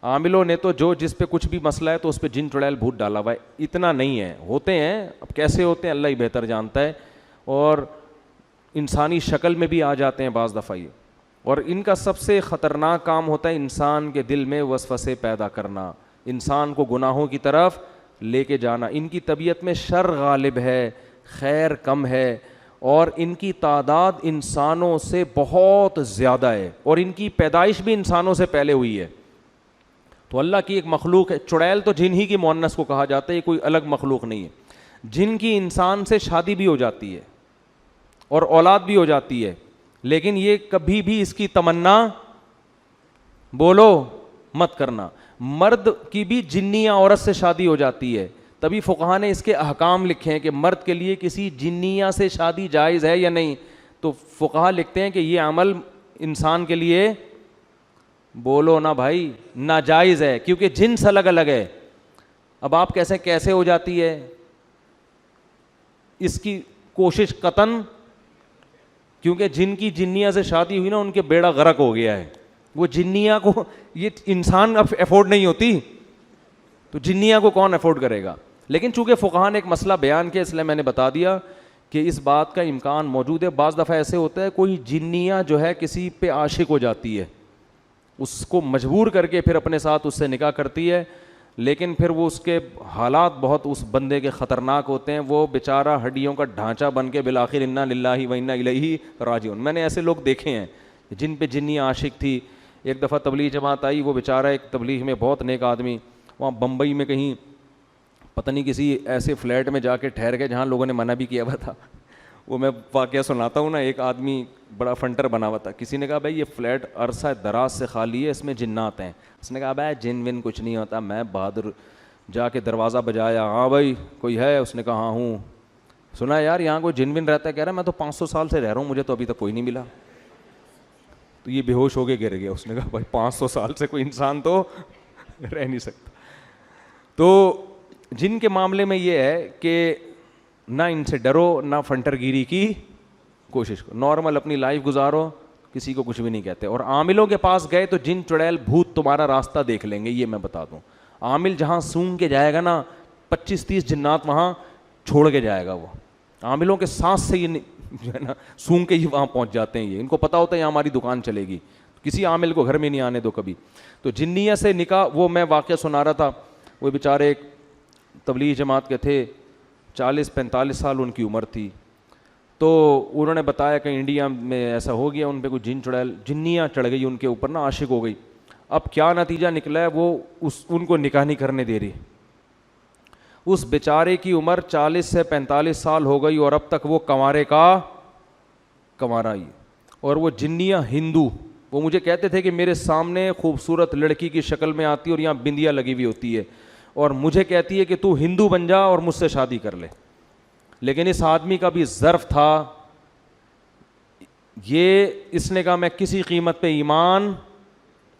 عاملوں نے تو جو جس پہ کچھ بھی مسئلہ ہے تو اس پہ جن چڑیل بھوت ڈالا ہوا ہے. اتنا نہیں ہے, ہوتے ہیں, اب کیسے ہوتے ہیں اللہ ہی بہتر جانتا ہے, اور انسانی شکل میں بھی آ جاتے ہیں بعض دفعہ یہ. اور ان کا سب سے خطرناک کام ہوتا ہے انسان کے دل میں وسوسے پیدا کرنا, انسان کو گناہوں کی طرف لے کے جانا. ان کی طبیعت میں شر غالب ہے, خیر کم ہے, اور ان کی تعداد انسانوں سے بہت زیادہ ہے, اور ان کی پیدائش بھی انسانوں سے پہلے ہوئی ہے. تو اللہ کی ایک مخلوق ہے. چڑیل تو جن ہی کی مؤنث کو کہا جاتا ہے, یہ کوئی الگ مخلوق نہیں ہے. جن کی انسان سے شادی بھی ہو جاتی ہے اور اولاد بھی ہو جاتی ہے, لیکن یہ کبھی بھی اس کی تمنا بولو مت کرنا. مرد کی بھی جنیہ عورت سے شادی ہو جاتی ہے, تبھی فقہا نے اس کے احکام لکھے ہیں کہ مرد کے لیے کسی جنیہ سے شادی جائز ہے یا نہیں. تو فقہا لکھتے ہیں کہ یہ عمل انسان کے لیے بولو نا بھائی ناجائز ہے, کیونکہ جنس الگ الگ ہے. اب آپ کیسے ہو جاتی ہے, اس کی کوشش قطن, کیونکہ جن کی جنیہ سے شادی ہوئی نا ان کے بیڑا غرق ہو گیا ہے. وہ جنیہ کو یہ انسان اب افورڈ نہیں ہوتی, تو جنیہ کو کون افورڈ کرے گا. لیکن چونکہ فقہا نے ایک مسئلہ بیان کیا اس لیے میں نے بتا دیا کہ اس بات کا امکان موجود ہے. بعض دفعہ ایسے ہوتا ہے کوئی جنیہ جو ہے کسی پہ عاشق ہو جاتی ہے, اس کو مجبور کر کے پھر اپنے ساتھ اس سے نکاح کرتی ہے, لیکن پھر وہ اس کے حالات بہت اس بندے کے خطرناک ہوتے ہیں. وہ بیچارہ ہڈیوں کا ڈھانچہ بن کے بالآخر انا للہ و انا الیہ راجعون. میں نے ایسے لوگ دیکھے ہیں جن پہ جنی عاشق تھی. ایک دفعہ تبلیغ جماعت آئی, وہ بیچارہ ایک تبلیغ میں بہت نیک آدمی وہاں بمبئی میں کہیں پتہ نہیں کسی ایسے فلیٹ میں جا کے ٹھہر گئے جہاں لوگوں نے منع بھی کیا ہوا تھا. وہ میں واقعہ سناتا ہوں نا. ایک آدمی بڑا فنٹر بنا ہوا تھا, کسی نے کہا بھائی یہ فلیٹ عرصہ دراز سے خالی ہے, اس میں جنات ہیں. اس نے کہا بھائی جن ون کچھ نہیں ہوتا. میں بہادر جا کے دروازہ بجایا, ہاں بھائی کوئی ہے؟ اس نے کہا ہاں ہوں. سنا یار یہاں کوئی جن ون رہتا ہے؟ کہہ رہا میں تو 500 سال سے رہ رہا ہوں, مجھے تو ابھی تک کوئی نہیں ملا. تو یہ بے ہوش ہو کے گر گیا. اس نے کہا بھائی 500 سال سے کوئی انسان تو رہ نہیں سکتا. تو جن کے معاملے میں یہ ہے کہ نہ ان سے ڈرو, نہ فنٹر گیری کی کوشش کرو, نارمل اپنی لائف گزارو, کسی کو کچھ بھی نہیں کہتے. اور عاملوں کے پاس گئے تو جن چڑیل بھوت تمہارا راستہ دیکھ لیں گے, یہ میں بتا دوں. عامل جہاں سونگ کے جائے گا نا 25-30 جنات وہاں چھوڑ کے جائے گا. وہ عاملوں کے سانس سے یہ جو ہے نا سونگ کے ہی وہاں پہنچ جاتے ہیں. یہ ان کو پتہ ہوتا ہے یہاں ہماری دکان چلے گی, کسی عامل کو گھر میں نہیں آنے دو کبھی. تو جنیہ سے نکاح, وہ میں واقعہ سنا رہا تھا. وہ بیچارے ایک تبلیغ جماعت کے تھے, 40-45 سال ان کی عمر تھی. تو انہوں نے بتایا کہ انڈیا میں ایسا ہو گیا, ان پہ کوئی جن چڑیل جنیہ چڑھ گئی ان کے اوپر نا, عاشق ہو گئی. اب کیا نتیجہ نکلا ہے, وہ ان کو نکاح نہیں کرنے دے رہی. اس بیچارے کی عمر 40 سے 45 سال ہو گئی اور اب تک وہ کنوارے کا کنوارا ہی. اور وہ جنیہ ہندو, وہ مجھے کہتے تھے کہ میرے سامنے خوبصورت لڑکی کی شکل میں آتی ہے اور یہاں بندیا لگی ہوئی ہوتی ہے, اور مجھے کہتی ہے کہ تو ہندو بن جا اور مجھ سے شادی کر لے. لیکن اس آدمی کا بھی ظرف تھا, یہ اس نے کہا میں کسی قیمت پہ ایمان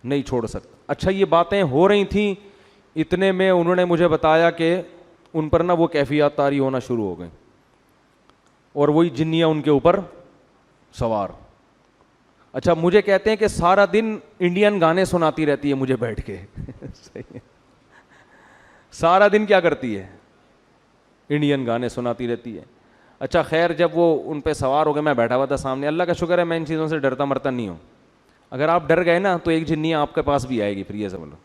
نہیں چھوڑ سکتا. اچھا یہ باتیں ہو رہی تھیں, اتنے میں انہوں نے مجھے بتایا کہ ان پر نا وہ کیفیات طاری ہونا شروع ہو گئیں, اور وہی جنیہ ان کے اوپر سوار. اچھا مجھے کہتے ہیں کہ سارا دن انڈین گانے سناتی رہتی ہے مجھے بیٹھ کے. سارا دن کیا کرتی ہے؟ انڈین گانے سناتی رہتی ہے. اچھا خیر, جب وہ ان پہ سوار ہو گئے, میں بیٹھا ہوا تھا سامنے. اللہ کا شکر ہے میں ان چیزوں سے ڈرتا مرتا نہیں ہوں. اگر آپ ڈر گئے نا تو ایک جنیہ آپ کے پاس بھی آئے گی, پھر یہ سمجھ لو.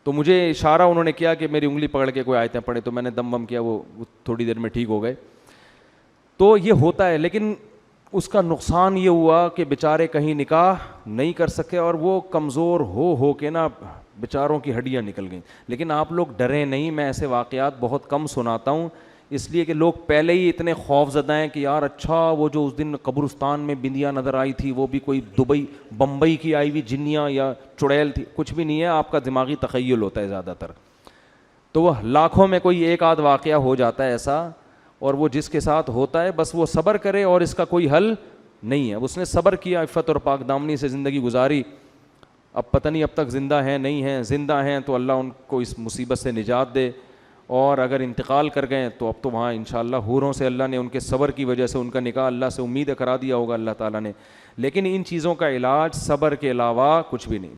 تو مجھے اشارہ انہوں نے کیا کہ میری انگلی پکڑ کے کوئی آیتیں پڑھے, تو میں نے دم بم کیا, وہ تھوڑی دیر میں ٹھیک ہو گئے. تو یہ ہوتا ہے, لیکن اس کا نقصان یہ ہوا کہ بیچارے کہیں نکاح نہیں کر سکے, اور وہ کمزور ہو کے نا بیچاروں کی ہڈیاں نکل گئیں. لیکن آپ لوگ ڈریں نہیں, میں ایسے واقعات بہت کم سناتا ہوں, اس لیے کہ لوگ پہلے ہی اتنے خوف زدہ ہیں کہ یار اچھا وہ جو اس دن قبرستان میں بندیا نظر آئی تھی وہ بھی کوئی دبئی بمبئی کی آئی ہوئی جنیہ یا چڑیل تھی. کچھ بھی نہیں ہے, آپ کا دماغی تخیل ہوتا ہے زیادہ تر. تو وہ لاکھوں میں کوئی ایک آدھ واقعہ ہو جاتا ہے ایسا, اور وہ جس کے ساتھ ہوتا ہے بس وہ صبر کرے, اور اس کا کوئی حل نہیں ہے. اس نے صبر کیا, عفت اور پاک دامنی سے زندگی گزاری. اب پتہ نہیں اب تک زندہ ہیں نہیں ہیں, زندہ ہیں تو اللہ ان کو اس مصیبت سے نجات دے, اور اگر انتقال کر گئے تو اب تو وہاں انشاءاللہ حوروں سے اللہ نے ان کے صبر کی وجہ سے ان کا نکاح اللہ سے امید کرا دیا ہوگا اللہ تعالیٰ نے. لیکن ان چیزوں کا علاج صبر کے علاوہ کچھ بھی نہیں.